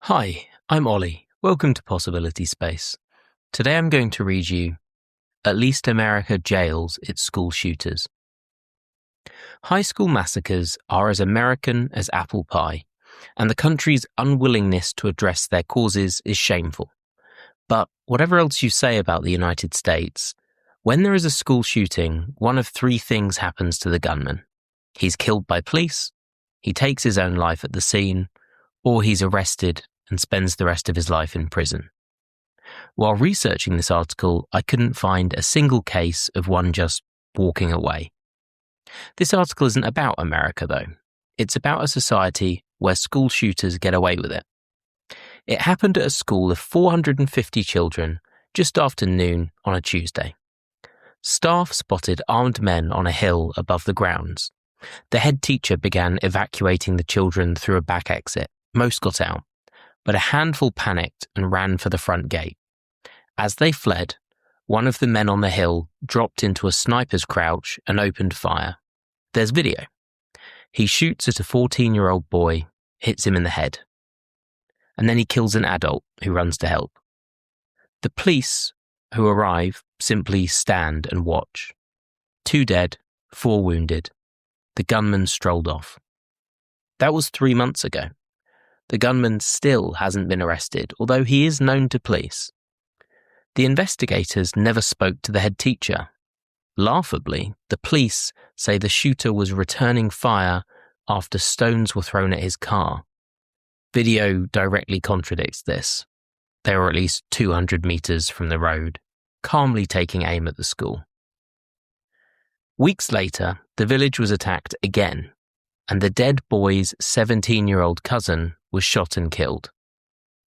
Hi, I'm Ollie. Welcome to Possibility Space. Today I'm going to read you At Least America Jails Its School Shooters. High school massacres are as American as apple pie, and the country's unwillingness to address their causes is shameful. But whatever else you say about the United States, when there is a school shooting, one of three things happens to the gunman. He's killed by police, he takes his own life at the scene, or he's arrested and spends the rest of his life in prison. While researching this article, I couldn't find a single case of one just walking away. This article isn't about America, though. It's about a society where school shooters get away with it. It happened at a school of 450 children just after noon on a Tuesday. Staff spotted armed men on a hill above the grounds. The head teacher began evacuating the children through a back exit. Most got out, but a handful panicked and ran for the front gate. As they fled, one of the men on the hill dropped into a sniper's crouch and opened fire. There's video. He shoots at a 14-year-old boy, hits him in the head. And then he kills an adult who runs to help. The police, who arrive, simply stand and watch. 2 dead, 4 wounded. The gunman strolled off. That was 3 months ago. The gunman still hasn't been arrested, although he is known to police. The investigators never spoke to the head teacher. Laughably, the police say the shooter was returning fire after stones were thrown at his car. Video directly contradicts this. They were at least 200 meters from the road, calmly taking aim at the school. Weeks later, the village was attacked again, and the dead boy's 17-year-old cousin was shot and killed.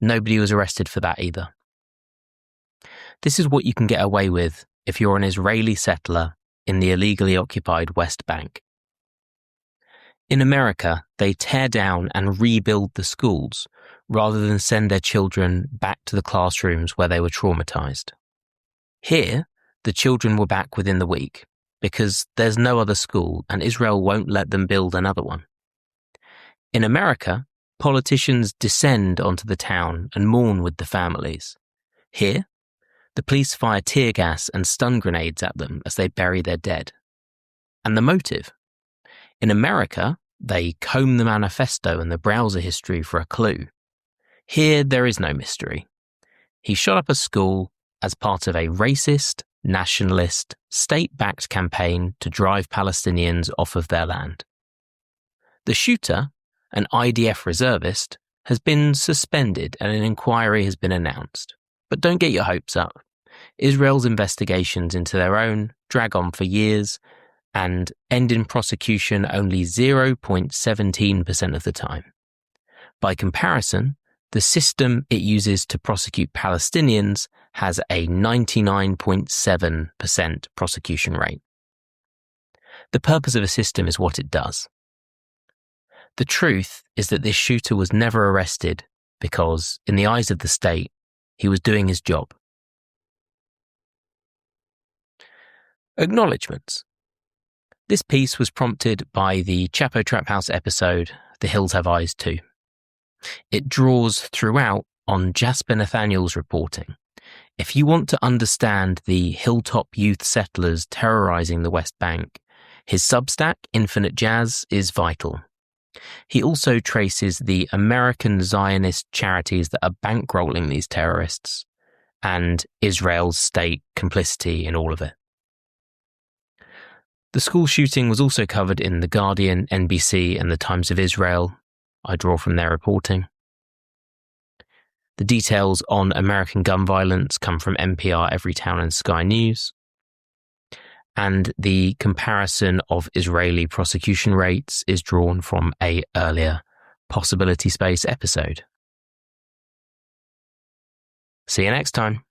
Nobody was arrested for that either. This is what you can get away with if you're an Israeli settler in the illegally occupied West Bank. In America, they tear down and rebuild the schools rather than send their children back to the classrooms where they were traumatized. Here, the children were back within the week because there's no other school and Israel won't let them build another one. In America, politicians descend onto the town and mourn with the families. Here, the police fire tear gas and stun grenades at them as they bury their dead. And the motive? In America, they comb the manifesto and the browser history for a clue. Here, there is no mystery. He shot up a school as part of a racist, nationalist, state-backed campaign to drive Palestinians off of their land. The shooter, an IDF reservist, has been suspended and an inquiry has been announced. But don't get your hopes up. Israel's investigations into their own drag on for years and end in prosecution only 0.17% of the time. By comparison, the system it uses to prosecute Palestinians has a 99.7% prosecution rate. The purpose of a system is what it does. The truth is that this shooter was never arrested because, in the eyes of the state, he was doing his job. Acknowledgements. This piece was prompted by the Chapo Trap House episode, The Hills Have Eyes Too. It draws throughout on Jasper Nathaniel's reporting. If you want to understand the hilltop youth settlers terrorizing the West Bank, his Substack, Infinite Jazz, is vital. He also traces the American Zionist charities that are bankrolling these terrorists and Israel's state complicity in all of it. The school shooting was also covered in The Guardian, NBC, and The Times of Israel. I draw from their reporting. The details on American gun violence come from NPR, Everytown, and Sky News. And the comparison of Israeli prosecution rates is drawn from an earlier Possibility Space episode. See you next time.